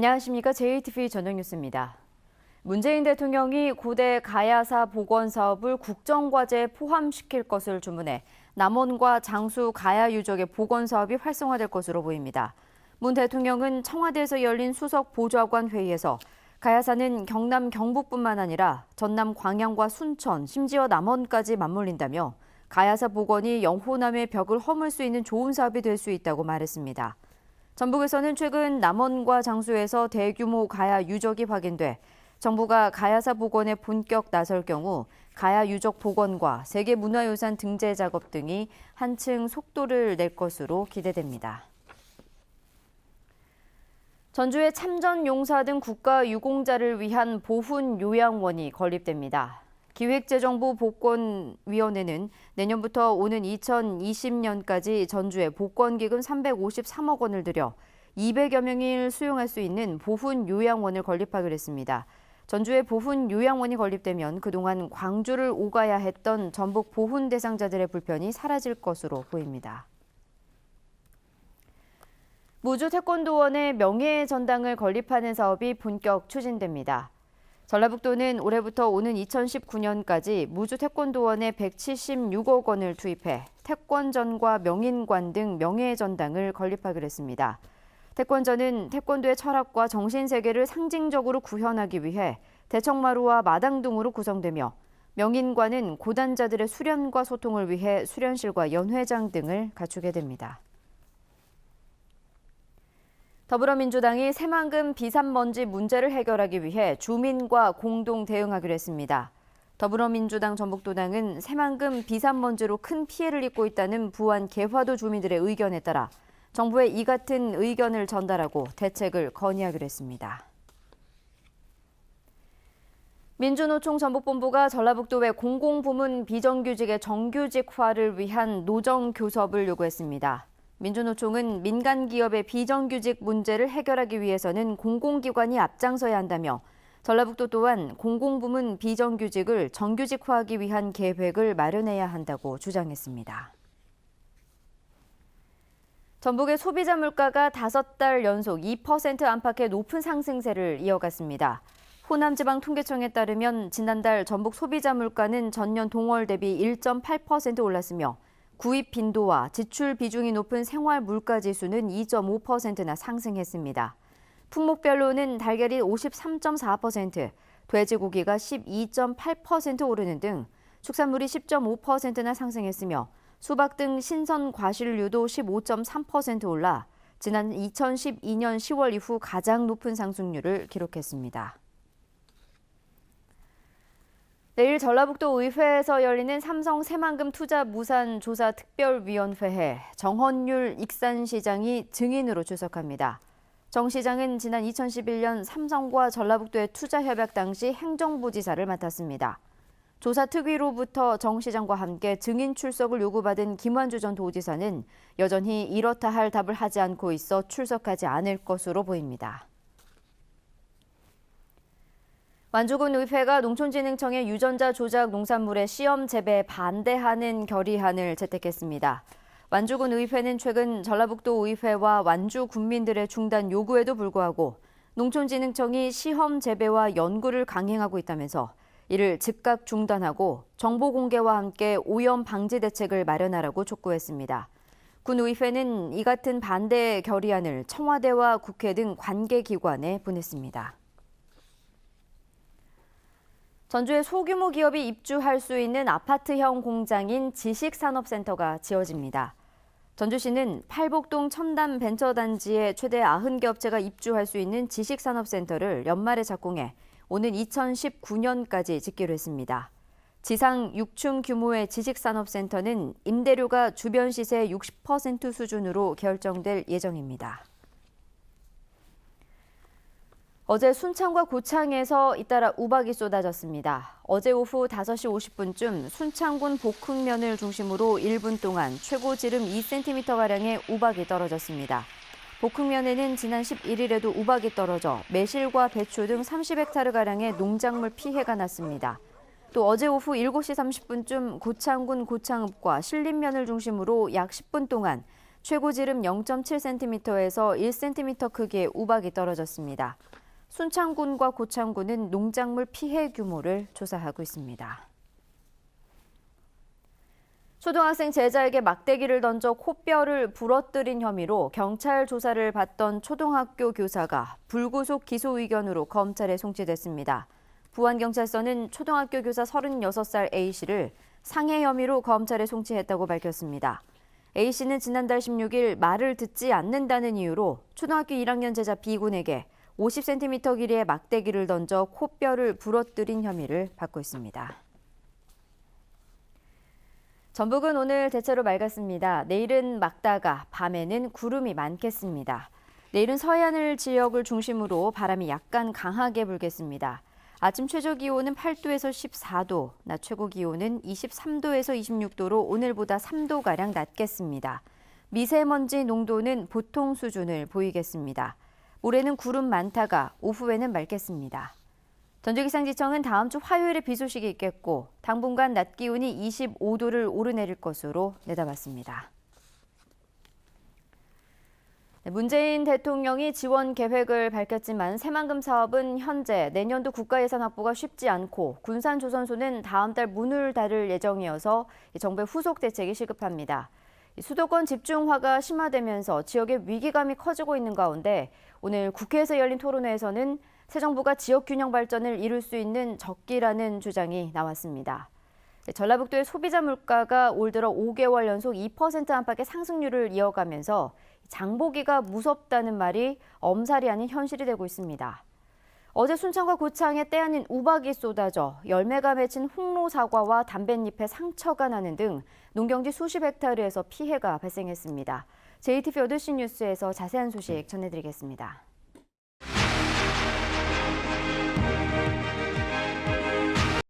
안녕하십니까. JTV 저녁뉴스입니다. 문재인 대통령이 고대 가야사 복원 사업을 국정과제에 포함시킬 것을 주문해 남원과 장수 가야 유적의 복원 사업이 활성화될 것으로 보입니다. 문 대통령은 청와대에서 열린 수석 보좌관 회의에서 가야사는 경남 경북뿐만 아니라 전남 광양과 순천, 심지어 남원까지 맞물린다며 가야사 복원이 영호남의 벽을 허물 수 있는 좋은 사업이 될 수 있다고 말했습니다. 전북에서는 최근 남원과 장수에서 대규모 가야 유적이 확인돼 정부가 가야사 복원에 본격 나설 경우 가야 유적 복원과 세계문화유산 등재 작업 등이 한층 속도를 낼 것으로 기대됩니다. 전주의 참전용사 등 국가유공자를 위한 보훈요양원이 건립됩니다. 기획재정부 복권위원회는 내년부터 오는 2020년까지 전주에 복권기금 353억 원을 들여 200여 명을 수용할 수 있는 보훈요양원을 건립하기로 했습니다. 전주에 보훈요양원이 건립되면 그동안 광주를 오가야 했던 전북 보훈 대상자들의 불편이 사라질 것으로 보입니다. 무주 태권도원의 명예의 전당을 건립하는 사업이 본격 추진됩니다. 전라북도는 올해부터 오는 2019년까지 무주 태권도원에 176억 원을 투입해 태권전과 명인관 등 명예의 전당을 건립하기로 했습니다. 태권전은 태권도의 철학과 정신세계를 상징적으로 구현하기 위해 대청마루와 마당 등으로 구성되며 명인관은 고단자들의 수련과 소통을 위해 수련실과 연회장 등을 갖추게 됩니다. 더불어민주당이 새만금 비산먼지 문제를 해결하기 위해 주민과 공동 대응하기로 했습니다. 더불어민주당 전북도당은 새만금 비산먼지로 큰 피해를 입고 있다는 부안 개화도 주민들의 의견에 따라 정부에 이 같은 의견을 전달하고 대책을 건의하기로 했습니다. 민주노총 전북본부가 전라북도의 공공부문 비정규직의 정규직화를 위한 노정교섭을 요구했습니다. 민주노총은 민간 기업의 비정규직 문제를 해결하기 위해서는 공공기관이 앞장서야 한다며 전라북도 또한 공공부문 비정규직을 정규직화하기 위한 계획을 마련해야 한다고 주장했습니다. 전북의 소비자 물가가 5달 연속 2% 안팎의 높은 상승세를 이어갔습니다. 호남지방통계청에 따르면 지난달 전북 소비자 물가는 전년 동월 대비 1.8% 올랐으며 구입 빈도와 지출 비중이 높은 생활 물가 지수는 2.5%나 상승했습니다. 품목별로는 달걀이 53.4%, 돼지고기가 12.8% 오르는 등 축산물이 10.5%나 상승했으며 수박 등 신선 과실류도 15.3% 올라 지난 2012년 10월 이후 가장 높은 상승률을 기록했습니다. 내일 전라북도 의회에서 열리는 삼성 새만금 투자 무산 조사 특별위원회에 정헌율 익산시장이 증인으로 출석합니다. 정 시장은 지난 2011년 삼성과 전라북도의 투자 협약 당시 행정부지사를 맡았습니다. 조사 특위로부터 정 시장과 함께 증인 출석을 요구받은 김완주 전 도지사는 여전히 이렇다 할 답을 하지 않고 있어 출석하지 않을 것으로 보입니다. 완주군 의회가 농촌진흥청의 유전자 조작 농산물의 시험 재배에 반대하는 결의안을 채택했습니다. 완주군 의회는 최근 전라북도 의회와 완주 군민들의 중단 요구에도 불구하고 농촌진흥청이 시험 재배와 연구를 강행하고 있다면서 이를 즉각 중단하고 정보 공개와 함께 오염 방지 대책을 마련하라고 촉구했습니다. 군 의회는 이 같은 반대 결의안을 청와대와 국회 등 관계기관에 보냈습니다. 전주에 소규모 기업이 입주할 수 있는 아파트형 공장인 지식산업센터가 지어집니다. 전주시는 팔복동 첨단벤처단지에 최대 90개 업체가 입주할 수 있는 지식산업센터를 연말에 착공해 오는 2019년까지 짓기로 했습니다. 지상 6층 규모의 지식산업센터는 임대료가 주변 시세의 60% 수준으로 결정될 예정입니다. 어제 순창과 고창에서 잇따라 우박이 쏟아졌습니다. 어제 오후 5시 50분쯤 순창군 복흥면을 중심으로 1분 동안 최고 지름 2cm가량의 우박이 떨어졌습니다. 복흥면에는 지난 11일에도 우박이 떨어져 매실과 배추 등 30헥타르가량의 농작물 피해가 났습니다. 또 어제 오후 7시 30분쯤 고창군 고창읍과 신림면을 중심으로 약 10분 동안 최고 지름 0.7cm에서 1cm 크기의 우박이 떨어졌습니다. 순창군과 고창군은 농작물 피해 규모를 조사하고 있습니다. 초등학생 제자에게 막대기를 던져 코뼈를 부러뜨린 혐의로 경찰 조사를 받던 초등학교 교사가 불구속 기소 의견으로 검찰에 송치됐습니다. 부안경찰서는 초등학교 교사 36살 A씨를 상해 혐의로 검찰에 송치했다고 밝혔습니다. A씨는 지난달 16일 말을 듣지 않는다는 이유로 초등학교 1학년 제자 B군에게 50cm 길이의 막대기를 던져 코뼈를 부러뜨린 혐의를 받고 있습니다. 전북은 오늘 대체로 맑았습니다. 내일은 맑다가 밤에는 구름이 많겠습니다. 내일은 서해안을 지역을 중심으로 바람이 약간 강하게 불겠습니다. 아침 최저 기온은 8도에서 14도, 낮 최고 기온은 23도에서 26도로 오늘보다 3도가량 낮겠습니다. 미세먼지 농도는 보통 수준을 보이겠습니다. 모레는 구름 많다가 오후에는 맑겠습니다. 전주기상지청은 다음 주 화요일에 비 소식이 있겠고 당분간 낮 기온이 25도를 오르내릴 것으로 내다봤습니다. 문재인 대통령이 지원 계획을 밝혔지만 새만금 사업은 현재 내년도 국가예산 확보가 쉽지 않고 군산조선소는 다음 달 문을 닫을 예정이어서 정부의 후속 대책이 시급합니다. 수도권 집중화가 심화되면서 지역의 위기감이 커지고 있는 가운데 오늘 국회에서 열린 토론회에서는 새 정부가 지역 균형 발전을 이룰 수 있는 적기라는 주장이 나왔습니다. 전라북도의 소비자 물가가 올 들어 5개월 연속 2% 안팎의 상승률을 이어가면서 장보기가 무섭다는 말이 엄살이 아닌 현실이 되고 있습니다. 어제 순창과 고창에 때 아닌 우박이 쏟아져 열매가 맺힌 홍로 사과와 담뱃잎에 상처가 나는 등 농경지 수십 헥타르에서 피해가 발생했습니다. JTBC 8시 뉴스에서 자세한 소식 전해드리겠습니다.